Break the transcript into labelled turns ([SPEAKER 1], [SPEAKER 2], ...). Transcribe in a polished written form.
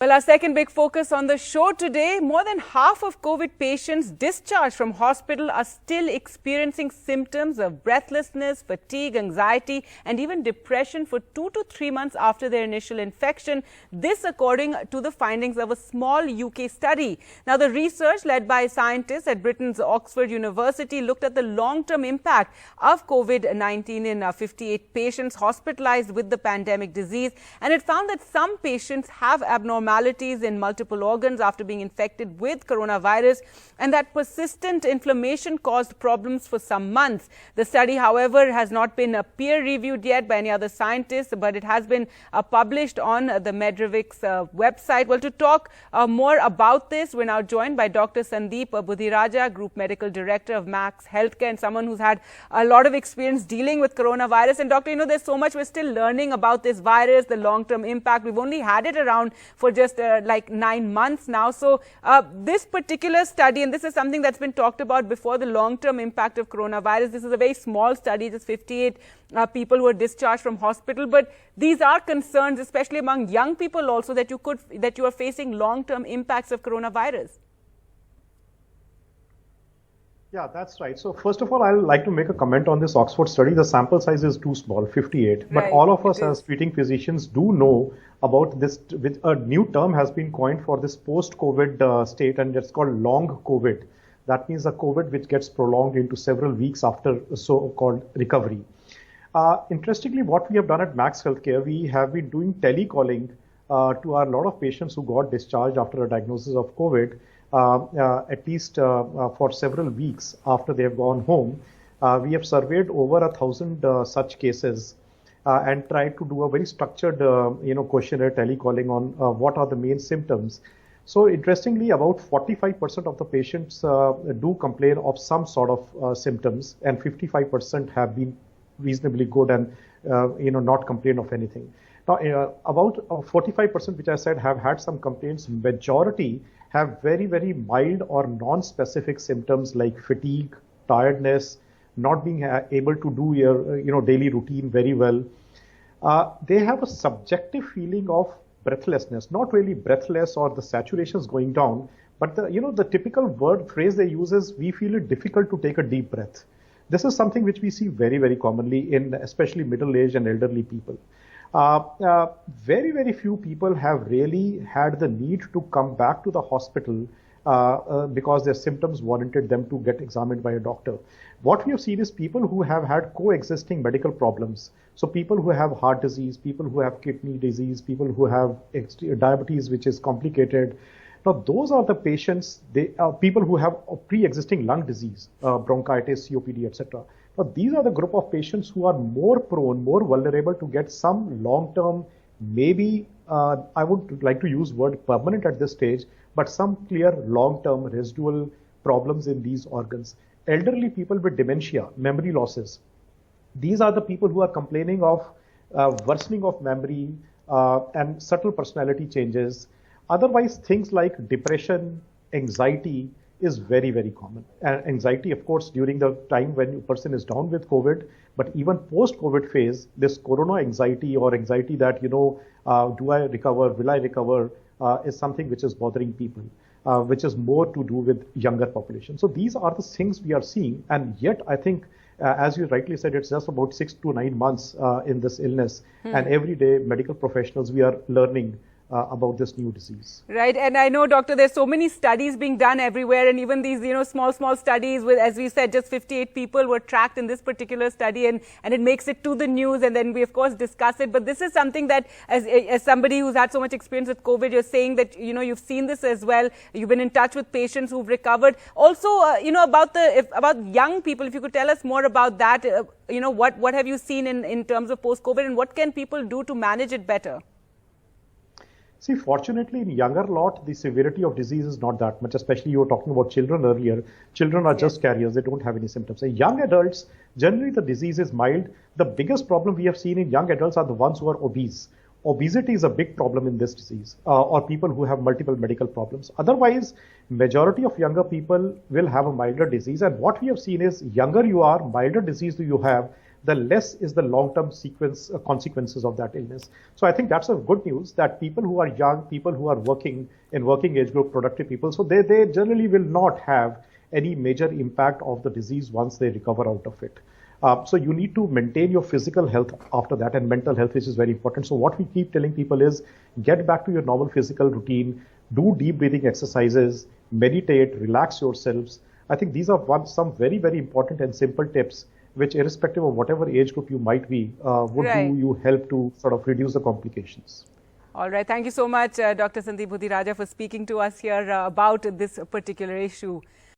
[SPEAKER 1] Well, our second big focus on the show today, more than half of COVID patients discharged from hospital are still experiencing symptoms of breathlessness, fatigue, anxiety, and even depression for 2 to 3 months after their initial infection. This according to the findings of a small UK study. Now, the research led by scientists at Britain's Oxford University looked at the long-term impact of COVID-19 in 58 patients hospitalized with the pandemic disease, and it found that some patients have abnormalities in multiple organs after being infected with coronavirus, and that persistent inflammation caused problems for some months. The study, however, has not been peer-reviewed yet by any other scientists, but it has been published on the Medrevics website. Well, to talk more about this, we're now joined by Dr. Sandeep Budhiraja, Group Medical Director of Max Healthcare, and someone who's had a lot of experience dealing with coronavirus. And Doctor, there's so much we're still learning about this virus, the long-term impact. We've only had it around for just like 9 months now. So this particular study, and this is something that's been talked about before, the long-term impact of coronavirus. This is a very small study, just 58 people who are discharged from hospital. But these are concerns, especially among young people also, that you are facing long-term impacts of coronavirus.
[SPEAKER 2] Yeah, that's right. So first of all, I'd like to make a comment on this Oxford study. The sample size is too small, 58. Right, but all of us as treating physicians do know about this. With a new term has been coined for this post-COVID state, and it's called long COVID. That means a COVID which gets prolonged into several weeks after so-called recovery. Interestingly, what we have done at Max Healthcare, we have been doing telecalling to a lot of patients who got discharged after a diagnosis of COVID. At least for several weeks after they have gone home. We have surveyed over 1,000 such cases and tried to do a very structured questionnaire telecalling on what are the main symptoms. So interestingly, about 45% of the patients do complain of some sort of symptoms, and 55% have been reasonably good and not complain of anything. Now, about 45%, which I said, have had some complaints. Majority have very, very mild or non-specific symptoms like fatigue, tiredness, not being able to do your daily routine very well. They have a subjective feeling of breathlessness, not really breathless or the saturations going down, but the typical phrase they use is, we feel it difficult to take a deep breath. This is something which we see very, very commonly in especially middle-aged and elderly people. Very, very few people have really had the need to come back to the hospital because their symptoms warranted them to get examined by a doctor. What we have seen is people who have had coexisting medical problems. So people who have heart disease, people who have kidney disease, people who have diabetes, which is complicated. Now, those are the patients, people who have pre-existing lung disease, bronchitis, COPD, etc. But these are the group of patients who are more prone, more vulnerable to get some long-term, maybe, I would like to use word permanent at this stage, but some clear long-term residual problems in these organs. Elderly people with dementia, memory losses. These are the people who are complaining of worsening of memory and subtle personality changes. Otherwise, things like depression, anxiety, is very, very common. And anxiety, of course, during the time when a person is down with COVID, but even post-COVID phase, this corona anxiety or anxiety that, do I recover, will I recover, is something which is bothering people, which is more to do with younger population. So these are the things we are seeing. And yet, I think, as you rightly said, it's just about 6 to 9 months in this illness. And every day, medical professionals, we are learning about this new disease.
[SPEAKER 1] Right. And I know, Doctor, there's so many studies being done everywhere, and even these, small studies with, as we said, just 58 people were tracked in this particular study, and it makes it to the news, and then we, of course, discuss it. But this is something that, as somebody who's had so much experience with COVID, you're saying that, you've seen this as well. You've been in touch with patients who've recovered. Also, about young people, if you could tell us more about that, what have you seen in terms of post-COVID, and what can people do to manage it better?
[SPEAKER 2] See, fortunately, in younger lot, the severity of disease is not that much, especially you were talking about children earlier. Children are just carriers. They don't have any symptoms. In young adults, generally the disease is mild. The biggest problem we have seen in young adults are the ones who are obese. Obesity is a big problem in this disease, or people who have multiple medical problems. Otherwise, majority of younger people will have a milder disease. And what we have seen is, younger you are, milder disease do you have, the less is the long-term consequences of that illness. So I think that's a good news that people who are young, people who are working in working age group, productive people, so they generally will not have any major impact of the disease once they recover out of it. So you need to maintain your physical health after that, and mental health, which is very important. So what we keep telling people is get back to your normal physical routine, do deep breathing exercises, meditate, relax yourselves. I think these are some very, very important and simple tips which, irrespective of whatever age group you might be, would do you help to sort of reduce the complications.
[SPEAKER 1] All right. Thank you so much, Dr. Sandeep Buddhiraja, for speaking to us here about this particular issue.